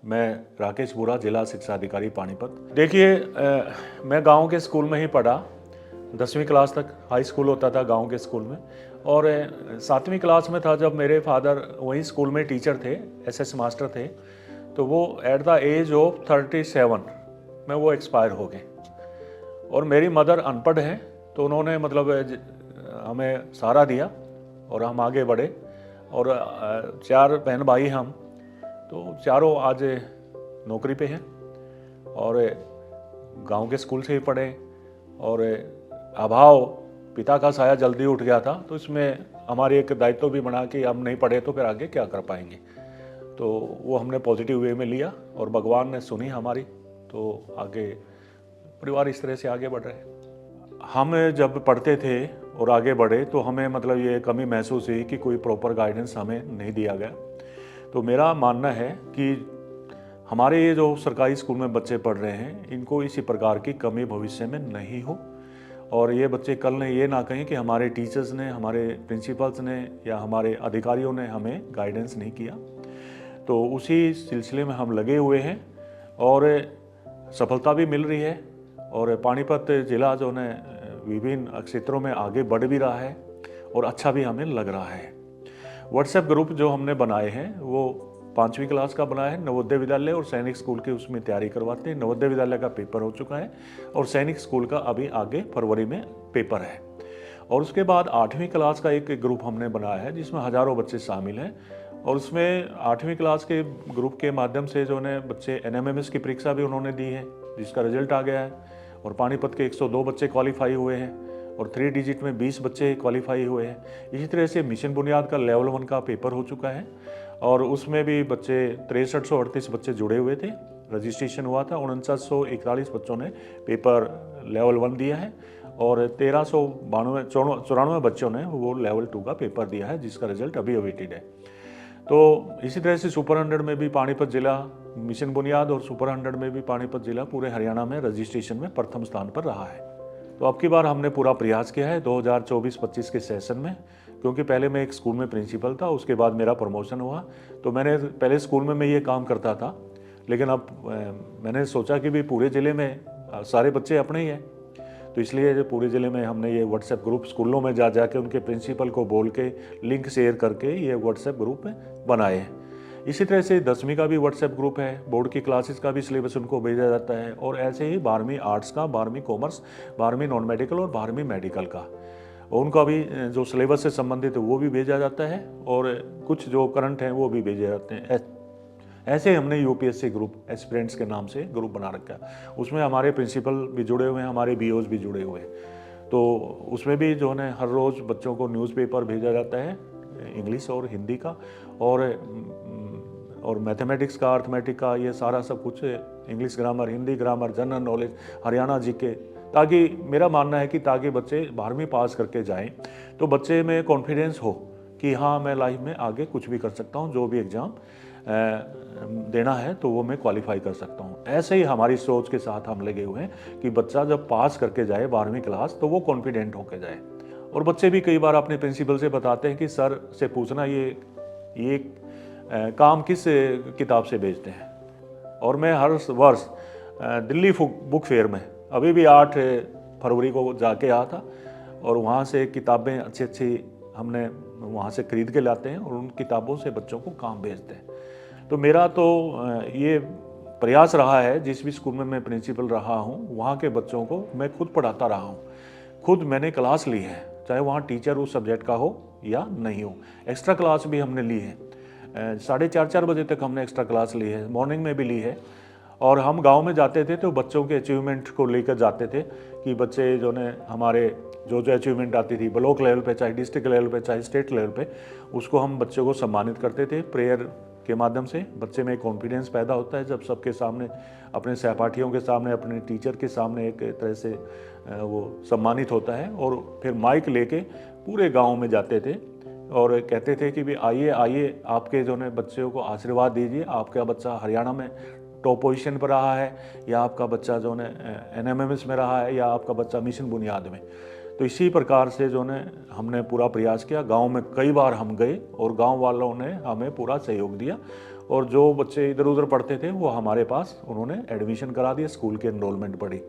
मैं राकेश बुरा, जिला शिक्षा अधिकारी पानीपत। देखिए, मैं गांव के स्कूल में ही पढ़ा, 10वीं क्लास तक हाई स्कूल होता था गांव के स्कूल में। और 7वीं क्लास में था जब मेरे फादर वहीं स्कूल में टीचर थे, एसएस मास्टर थे। तो वो एट द एज ऑफ 37 में वो एक्सपायर हो गए। और मेरी मदर अनपढ़ हैं, तो उन्होंने मतलब हमें सहारा दिया और हम आगे बढ़े। और 4 बहन भाई हम, तो चारों आज नौकरी पे हैं और गांव के स्कूल से ही पढ़े। और अभाव पिता का साया जल्दी उठ गया था, तो इसमें हमारी एक दायित्व भी बना कि हम नहीं पढ़े तो फिर आगे क्या कर पाएंगे। तो वो हमने पॉजिटिव वे में लिया और भगवान ने सुनी हमारी, तो आगे परिवार इस तरह से आगे बढ़ रहे हैं। हम जब पढ़ते थे और आगे बढ़े तो हमें मतलब ये कमी महसूस हुई कि कोई प्रॉपर गाइडेंस हमें नहीं दिया गया। तो मेरा मानना है कि हमारे ये जो सरकारी स्कूल में बच्चे पढ़ रहे हैं, इनको इसी प्रकार की कमी भविष्य में नहीं हो और ये बच्चे कल ने ये ना कहें कि हमारे टीचर्स ने, हमारे प्रिंसिपल्स ने या हमारे अधिकारियों ने हमें गाइडेंस नहीं किया। तो उसी सिलसिले में हम लगे हुए हैं और सफलता भी मिल रही है। और पानीपत जिला जो है विभिन्न क्षेत्रों में आगे बढ़ भी रहा है और अच्छा भी हमें लग रहा है। व्हाट्सएप ग्रुप जो हमने बनाए हैं वो 5वीं क्लास का बनाया है, नवोदय विद्यालय और सैनिक स्कूल की उसमें तैयारी करवाते हैं। नवोदय विद्यालय का पेपर हो चुका है और सैनिक स्कूल का अभी आगे फरवरी में पेपर है। और उसके बाद 8वीं क्लास का एक ग्रुप हमने बनाया है जिसमें हज़ारों बच्चे शामिल हैं। और उसमें 8वीं क्लास के ग्रुप के माध्यम से जो है बच्चे NMMS की परीक्षा भी उन्होंने दी है, जिसका रिजल्ट आ गया है। और पानीपत के 102 बच्चे क्वालिफाई हुए हैं और 3 डिजिट में 20 बच्चे क्वालिफाई हुए हैं। इसी तरह से मिशन बुनियाद का लेवल 1 का पेपर हो चुका है और उसमें भी बच्चे 6338 बच्चे जुड़े हुए थे। रजिस्ट्रेशन हुआ था, 4941 बच्चों ने पेपर लेवल 1 दिया है और 1394 बच्चों ने वो लेवल 2 का पेपर दिया है, जिसका रिजल्ट अभी अवेटेड है। तो इसी तरह से सुपर 100 में भी पानीपत जिला, मिशन बुनियाद और सुपर 100 में भी पानीपत जिला पूरे हरियाणा में रजिस्ट्रेशन में प्रथम स्थान पर रहा है। तो अब की बार हमने पूरा प्रयास किया है 2024-25 के सेशन में, क्योंकि पहले मैं एक स्कूल में प्रिंसिपल था, उसके बाद मेरा प्रमोशन हुआ। तो मैंने पहले स्कूल में मैं ये काम करता था, लेकिन अब मैंने सोचा कि भी पूरे ज़िले में सारे बच्चे अपने ही हैं, तो इसलिए जो पूरे ज़िले में हमने ये व्हाट्सएप ग्रुप स्कूलों में जा के उनके प्रिंसिपल को बोल के लिंक शेयर करके ये व्हाट्सएप ग्रुप बनाए हैं। इसी तरह से 10वीं का भी व्हाट्सएप ग्रुप है, बोर्ड की क्लासेस का भी सिलेबस उनको भेजा जाता है और ऐसे ही 12वीं आर्ट्स का, 12वीं कॉमर्स, 12वीं नॉन मेडिकल और 12वीं मेडिकल का उनका भी जो सिलेबस से संबंधित है वो भी भेजा जाता है और कुछ जो करंट हैं वो भी भेजे जाते हैं। ऐसे हमने UPSC ग्रुप एस्पिरेंट्स के नाम से ग्रुप बना रखा है। उसमें हमारे प्रिंसिपल भी जुड़े हुए हैं, हमारे BOs भी जुड़े हुए हैं। तो उसमें भी जो है हर रोज़ बच्चों को न्यूज़पेपर भेजा जाता है इंग्लिश और हिंदी का और मैथमेटिक्स का, अर्थमेटिक का, ये सारा सब कुछ English grammar, Hindi grammar, general knowledge, Haryana GK, ताकि मेरा मानना है कि ताकि बच्चे 12वीं पास करके जाएं तो बच्चे में कॉन्फिडेंस हो कि हाँ मैं लाइफ में आगे कुछ भी कर सकता हूँ, जो भी एग्ज़ाम देना है तो वो मैं क्वालिफाई कर सकता हूँ। ऐसे ही हमारी सोच के साथ हम लगे हुए हैं कि बच्चा जब पास करके जाए 12वीं क्लास तो वो कॉन्फिडेंट होकर जाए। और बच्चे भी कई बार अपने प्रिंसिपल से बताते हैं कि सर से पूछना ये काम किस किताब से भेजते हैं। और मैं हर वर्ष दिल्ली बुक फेयर में अभी भी 8 फरवरी को जाके आया था और वहाँ से किताबें अच्छी हमने वहाँ से खरीद के लाते हैं और उन किताबों से बच्चों को काम भेजते हैं। तो मेरा तो ये प्रयास रहा है, जिस भी स्कूल में मैं प्रिंसिपल रहा हूँ वहाँ के बच्चों को मैं खुद पढ़ाता रहा हूँ, खुद मैंने क्लास ली है, चाहे वहाँ टीचर उस सब्जेक्ट का हो या नहीं हो। एक्स्ट्रा क्लास भी हमने ली है, 4:30 बजे तक हमने एक्स्ट्रा क्लास ली है, मॉर्निंग में भी ली है। और हम गांव में जाते थे तो बच्चों के अचीवमेंट को लेकर जाते थे कि बच्चे जो ने हमारे जो अचीवमेंट आती थी ब्लॉक लेवल पे, चाहे डिस्ट्रिक्ट लेवल पे, चाहे स्टेट लेवल पे, उसको हम बच्चों को सम्मानित करते थे। प्रेयर के माध्यम से बच्चे में कॉन्फिडेंस पैदा होता है जब सबके सामने, अपने सहपाठियों के सामने, अपने टीचर के सामने एक तरह से वो सम्मानित होता है। और फिर माइक लेके पूरे गाँव में जाते थे और कहते थे कि भी आइए आपके जो है बच्चों को आशीर्वाद दीजिए, आपका बच्चा हरियाणा में टॉप पोजीशन पर रहा है, या आपका बच्चा जो है NMMS में रहा है, या आपका बच्चा मिशन बुनियाद में। तो इसी प्रकार से जो है हमने पूरा प्रयास किया। गांव में कई बार हम गए और गांव वालों ने हमें पूरा सहयोग दिया और जो बच्चे इधर उधर पढ़ते थे वो हमारे पास उन्होंने एडमिशन करा दिया, स्कूल की एनरोलमेंट पड़ी।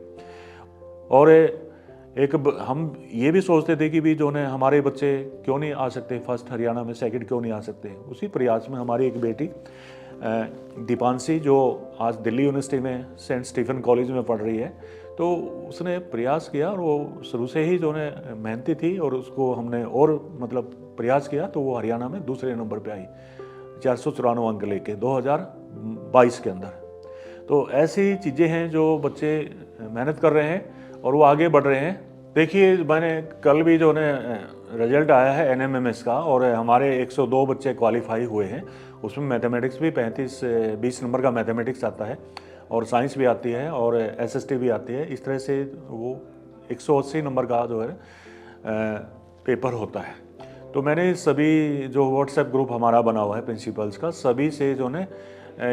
और हम ये भी सोचते थे कि भी जो है हमारे बच्चे क्यों नहीं आ सकते फर्स्ट हरियाणा में, सेकंड क्यों नहीं आ सकते। उसी प्रयास में हमारी एक बेटी दीपांशी, जो आज दिल्ली यूनिवर्सिटी में सेंट स्टीफन कॉलेज में पढ़ रही है, तो उसने प्रयास किया और वो शुरू से ही जो है मेहनती थी और उसको हमने और मतलब प्रयास किया तो वो हरियाणा में दूसरे नंबर पे आई 494 अंक लेके 2022 के अंदर। तो ऐसी चीज़ें हैं जो बच्चे मेहनत कर रहे हैं और वो आगे बढ़ रहे हैं। देखिए, मैंने कल भी जो है रिजल्ट आया है एनएमएमएस का और हमारे 102 बच्चे क्वालिफाई हुए हैं। उसमें मैथमेटिक्स भी 20 नंबर का मैथमेटिक्स आता है और साइंस भी आती है और एसएसटी भी आती है। इस तरह से वो 180 नंबर का जो है पेपर होता है। तो मैंने सभी जो व्हाट्सएप ग्रुप हमारा बना हुआ है प्रिंसिपल्स का, सभी से जो ने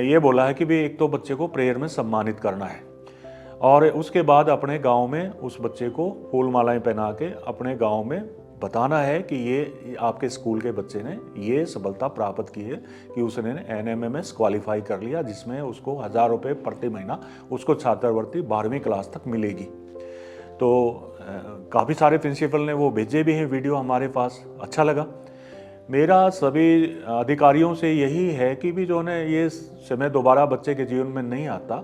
ये बोला है कि भी एक तो बच्चे को प्रेयर में सम्मानित करना है और उसके बाद अपने गांव में उस बच्चे को फूल मालाएं पहना के अपने गांव में बताना है कि ये आपके स्कूल के बच्चे ने ये सफलता प्राप्त की है कि उसने एनएमएमएस क्वालिफाई कर लिया, जिसमें उसको 1000 रुपये प्रति महीना उसको छात्रवृत्ति 12वीं क्लास तक मिलेगी। तो काफ़ी सारे प्रिंसिपल ने वो भेजे भी हैं वीडियो हमारे पास, अच्छा लगा। मेरा सभी अधिकारियों से यही है कि भी जो है ये समय दोबारा बच्चे के जीवन में नहीं आता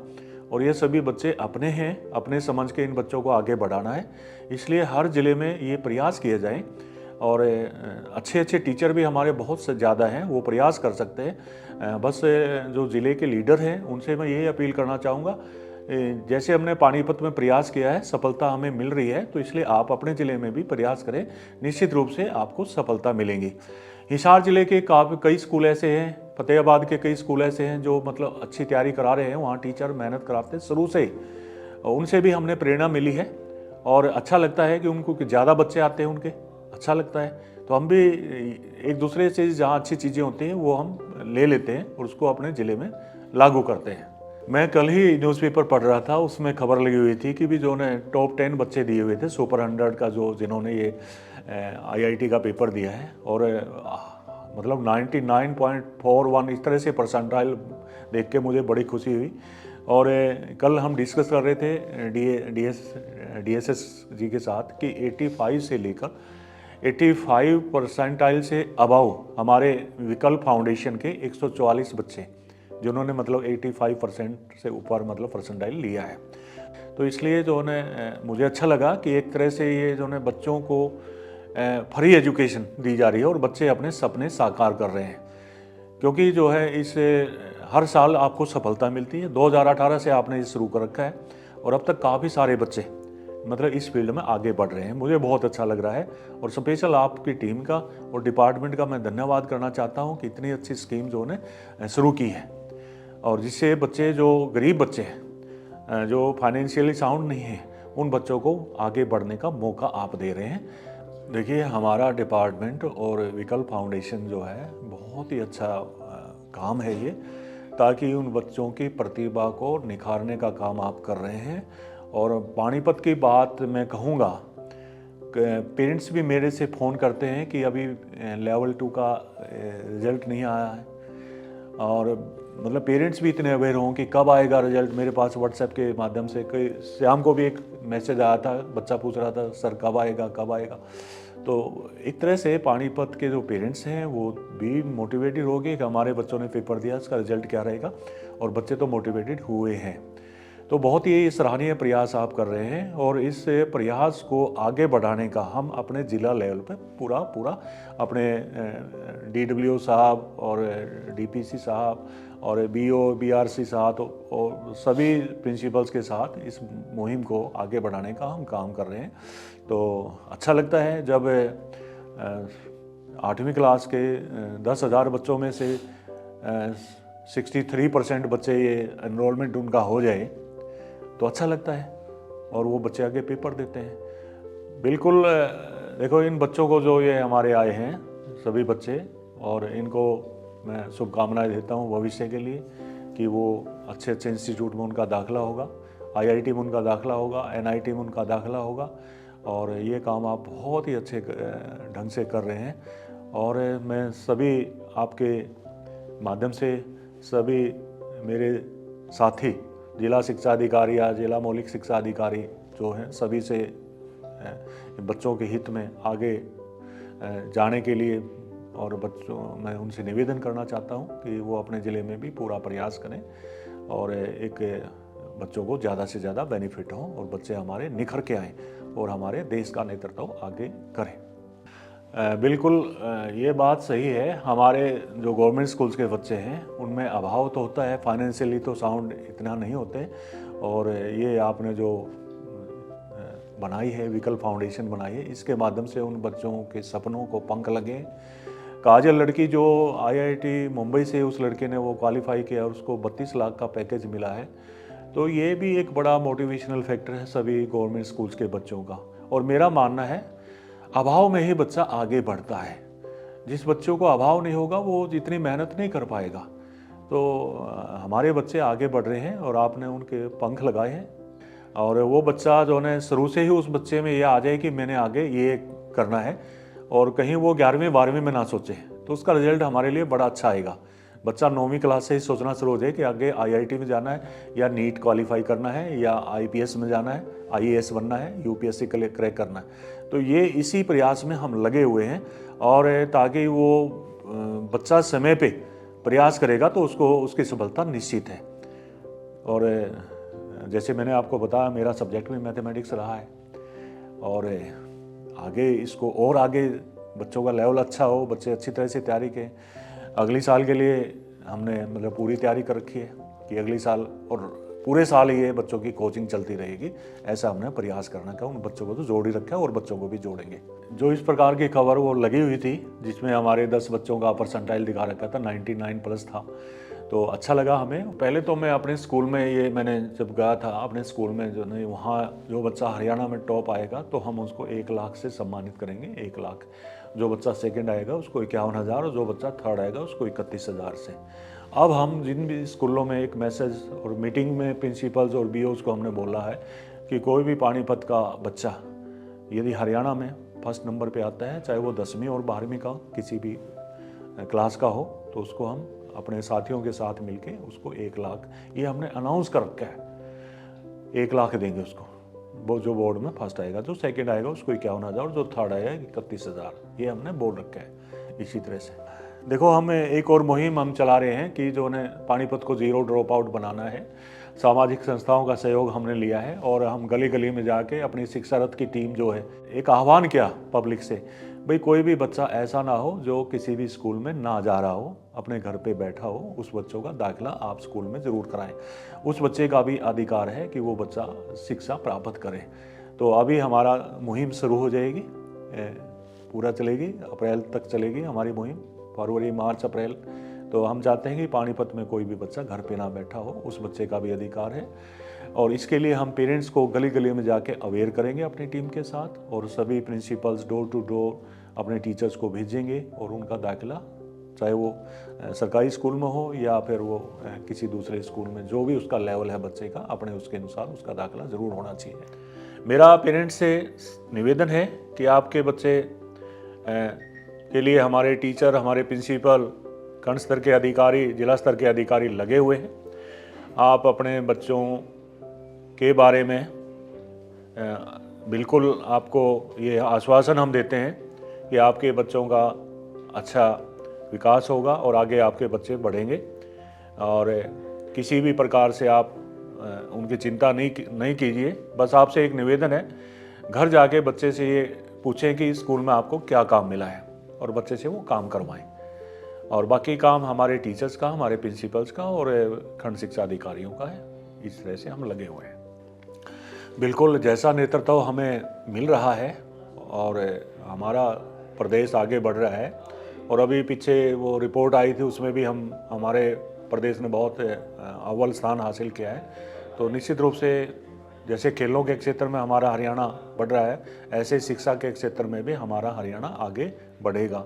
और ये सभी बच्चे अपने हैं, अपने समझ के इन बच्चों को आगे बढ़ाना है। इसलिए हर ज़िले में ये प्रयास किए जाएं और अच्छे अच्छे टीचर भी हमारे बहुत से ज़्यादा हैं, वो प्रयास कर सकते हैं। बस जो ज़िले के लीडर हैं उनसे मैं यही अपील करना चाहूँगा, जैसे हमने पानीपत में प्रयास किया है, सफलता हमें मिल रही है, तो इसलिए आप अपने ज़िले में भी प्रयास करें, निश्चित रूप से आपको सफलता मिलेंगी। हिसार ज़िले के कई स्कूल ऐसे हैं, फतेहाबाद के कई स्कूल ऐसे हैं जो मतलब अच्छी तैयारी करा रहे हैं, वहाँ टीचर मेहनत कराते हैं शुरू से ही, उनसे भी हमने प्रेरणा मिली है और अच्छा लगता है कि उनको ज़्यादा बच्चे आते हैं उनके, अच्छा लगता है। तो हम भी एक दूसरे से जहाँ अच्छी चीज़ें होती हैं वो हम ले लेते हैं और उसको अपने ज़िले में लागू करते हैं। मैं कल ही न्यूज़पेपर पढ़ रहा था, उसमें खबर लगी हुई थी कि भी जो ने टॉप 10 बच्चे दिए हुए थे सुपर 100 का, जो जिन्होंने ये आईआईटी का पेपर दिया है और मतलब 99.41 इस तरह से परसेंटाइल देख के मुझे बड़ी खुशी हुई। और कल हम डिस्कस कर रहे थे डीएसएस जी के साथ कि 85 से लेकर 85 परसेंटाइल से अबव हमारे विकल्प फाउंडेशन के 144 बच्चे जिन्होंने मतलब 85% से ऊपर मतलब परसेंटाइल लिया है। तो इसलिए जो है मुझे अच्छा लगा कि एक तरह से ये जो है बच्चों को फ्री एजुकेशन दी जा रही है और बच्चे अपने सपने साकार कर रहे हैं, क्योंकि जो है इस हर साल आपको सफलता मिलती है। 2018 से आपने ये शुरू कर रखा है और अब तक काफ़ी सारे बच्चे मतलब इस फील्ड में आगे बढ़ रहे हैं। मुझे बहुत अच्छा लग रहा है और स्पेशल आपकी टीम का और डिपार्टमेंट का मैं धन्यवाद करना चाहता हूँ कि इतनी अच्छी स्कीम जो ने शुरू की है और जिससे बच्चे जो गरीब बच्चे हैं, जो फाइनेंशियली साउंड नहीं है, उन बच्चों को आगे बढ़ने का मौका आप दे रहे हैं। देखिए, हमारा डिपार्टमेंट और विकल्प फाउंडेशन जो है बहुत ही अच्छा काम है ये, ताकि उन बच्चों की प्रतिभा को निखारने का काम आप कर रहे हैं। और पानीपत की बात मैं कहूँगा, पेरेंट्स भी मेरे से फ़ोन करते हैं कि अभी लेवल 2 का रिज़ल्ट नहीं आया है और मतलब पेरेंट्स भी इतने अवेयर हों कि कब आएगा रिजल्ट। मेरे पास व्हाट्सएप के माध्यम से कई शाम को भी एक मैसेज आया था, बच्चा पूछ रहा था सर कब आएगा कब आएगा। तो एक तरह से पानीपत के जो पेरेंट्स हैं वो भी मोटिवेटेड हो गए कि हमारे बच्चों ने पेपर दिया, इसका रिजल्ट क्या रहेगा, और बच्चे तो मोटिवेटेड हुए हैं। तो बहुत ही सराहनीय प्रयास आप कर रहे हैं और इस प्रयास को आगे बढ़ाने का हम अपने ज़िला लेवल पे पूरा अपने डीडब्ल्यू साहब और डीपीसी साहब और बीओ बीआरसी साहब और सभी प्रिंसिपल्स के साथ इस मुहिम को आगे बढ़ाने का हम काम कर रहे हैं। तो अच्छा लगता है जब 8वीं क्लास के 10,000 बच्चों में से 63% बच्चे ये एनरोलमेंट उनका हो जाए तो अच्छा लगता है और वो बच्चे आगे पेपर देते हैं। बिल्कुल देखो, इन बच्चों को जो ये हमारे आए हैं सभी बच्चे, और इनको मैं शुभकामनाएं देता हूँ भविष्य के लिए कि वो अच्छे अच्छे इंस्टीट्यूट में उनका दाखिला होगा, आईआईटी में उनका दाखिला होगा, एनआईटी में उनका दाखिला होगा। और ये काम आप बहुत ही अच्छे ढंग से कर रहे हैं और मैं सभी आपके माध्यम से सभी मेरे साथी जिला शिक्षा अधिकारी या जिला मौलिक शिक्षा अधिकारी जो हैं सभी से बच्चों के हित में आगे जाने के लिए और बच्चों मैं उनसे निवेदन करना चाहता हूं कि वो अपने ज़िले में भी पूरा प्रयास करें और एक बच्चों को ज़्यादा से ज़्यादा बेनिफिट हो और बच्चे हमारे निखर के आएँ और हमारे देश का नेतृत्व आगे करें। बिल्कुल ये बात सही है। हमारे जो गवर्नमेंट स्कूल्स के बच्चे हैं उनमें अभाव तो होता है, फाइनेंशियली तो साउंड इतना नहीं होते और ये आपने जो बनाई है विकल्प फाउंडेशन बनाई है, इसके माध्यम से उन बच्चों के सपनों को पंख लगे। काजल लड़की जो IIT मुंबई से उस लड़के ने वो क्वालिफाई किया और उसको 32 लाख का पैकेज मिला है, तो ये भी एक बड़ा मोटिवेशनल फैक्टर है सभी गवर्नमेंट स्कूल्स के बच्चों का। और मेरा मानना है अभाव में ही बच्चा आगे बढ़ता है। जिस बच्चों को अभाव नहीं होगा वो जितनी मेहनत नहीं कर पाएगा। तो हमारे बच्चे आगे बढ़ रहे हैं और आपने उनके पंख लगाए हैं और वो बच्चा जो है शुरू से ही उस बच्चे में ये आ जाए कि मैंने आगे ये करना है और कहीं वो 11वीं 12वीं में ना सोचे, तो उसका रिजल्ट हमारे लिए बड़ा अच्छा आएगा। बच्चा 9वीं क्लास से ही सोचना शुरू हो जाए कि आगे IIT में जाना है या नीट क्वालिफाई करना है या IPS में जाना है, IAS बनना है, UPSC क्रैक करना है। तो ये इसी प्रयास में हम लगे हुए हैं और ताकि वो बच्चा समय पे प्रयास करेगा तो उसको उसकी सफलता निश्चित है। और जैसे मैंने आपको बताया मेरा सब्जेक्ट भी मैथमेटिक्स रहा है और आगे इसको और आगे बच्चों का लेवल अच्छा हो, बच्चे अच्छी तरह से तैयारी करें। अगली साल के लिए हमने मतलब पूरी तैयारी कर रखी है कि अगली साल और पूरे साल ये बच्चों की कोचिंग चलती रहेगी, ऐसा हमने प्रयास करना का। उन बच्चों को तो जोड़ ही रखा है और बच्चों को भी जोड़ेंगे। जो इस प्रकार की खबर वो लगी हुई थी जिसमें हमारे 10 बच्चों का परसेंटाइल दिखा रखा था, 99+ था, तो अच्छा लगा हमें। पहले तो मैं अपने स्कूल में ये मैंने जब गया था अपने स्कूल में जो नहीं वहाँ जो बच्चा हरियाणा में टॉप आएगा तो हम उसको 1 लाख से सम्मानित करेंगे। 1 लाख। जो बच्चा सेकंड आएगा उसको 51,000 और जो बच्चा थर्ड आएगा उसको 31,000 से। अब हम जिन भी स्कूलों में एक मैसेज और मीटिंग में प्रिंसिपल्स और BOs को हमने बोला है कि कोई भी पानीपत का बच्चा यदि हरियाणा में फर्स्ट नंबर पे आता है, चाहे वो 10वीं और 12वीं का किसी भी क्लास का हो, तो उसको हम अपने साथियों के साथ मिलके उसको 1 लाख ये हमने अनाउंस कर रखा है। 1 लाख देंगे उसको, वो जो बोर्ड में फर्स्ट आएगा, जो सेकंड आएगा उसको 51,000, जो थर्ड आएगा 31,000, ये हमने बोल रखा है। इसी तरह से देखो हम एक और मुहिम हम चला रहे हैं कि जो ने पानीपत को 0 ड्रॉप आउट बनाना है। सामाजिक संस्थाओं का सहयोग हमने लिया है और हम गली गली में जाके अपनी शिक्षा रथ की टीम जो है एक आह्वान किया पब्लिक से, भाई कोई भी बच्चा ऐसा ना हो जो किसी भी स्कूल में ना जा रहा हो, अपने घर पे बैठा हो, उस बच्चों का दाखिला आप स्कूल में ज़रूर कराएं। उस बच्चे का भी अधिकार है कि वो बच्चा शिक्षा प्राप्त करे। तो अभी हमारा मुहिम शुरू हो जाएगी, पूरा चलेगी, अप्रैल तक चलेगी हमारी मुहिम, फरवरी मार्च अप्रैल। तो हम चाहते हैं कि पानीपत में कोई भी बच्चा घर पे ना बैठा हो, उस बच्चे का भी अधिकार है। और इसके लिए हम पेरेंट्स को गली गली में जाके अवेयर करेंगे अपनी टीम के साथ और सभी प्रिंसिपल्स डोर टू डोर अपने टीचर्स को भेजेंगे और उनका दाखिला चाहे वो सरकारी स्कूल में हो या फिर वो किसी दूसरे स्कूल में, जो भी उसका लेवल है बच्चे का, अपने उसके अनुसार उसका दाखिला ज़रूर होना चाहिए। मेरा पेरेंट्स से निवेदन है कि आपके बच्चे के लिए हमारे टीचर, हमारे प्रिंसिपल, खंड स्तर के अधिकारी, जिला स्तर के अधिकारी लगे हुए हैं। आप अपने बच्चों के बारे में बिल्कुल आपको ये आश्वासन हम देते हैं कि आपके बच्चों का अच्छा विकास होगा और आगे आपके बच्चे बढ़ेंगे और किसी भी प्रकार से आप उनकी चिंता नहीं कीजिए। बस आपसे एक निवेदन है, घर जाके बच्चे से ये पूछें कि स्कूल में आपको क्या काम मिला है और बच्चे से वो काम करवाएं। और बाकी काम हमारे टीचर्स का, हमारे प्रिंसिपल्स का और खंड शिक्षा अधिकारियों का है। इस तरह से हम लगे हुए हैं। बिल्कुल जैसा नेतृत्व हमें मिल रहा है और हमारा प्रदेश आगे बढ़ रहा है और अभी पीछे वो रिपोर्ट आई थी उसमें भी हमारे प्रदेश ने बहुत अव्वल स्थान हासिल किया है। तो निश्चित रूप से जैसे खेलों के क्षेत्र में हमारा हरियाणा बढ़ रहा है, ऐसे शिक्षा के क्षेत्र में भी हमारा हरियाणा आगे बढ़ेगा।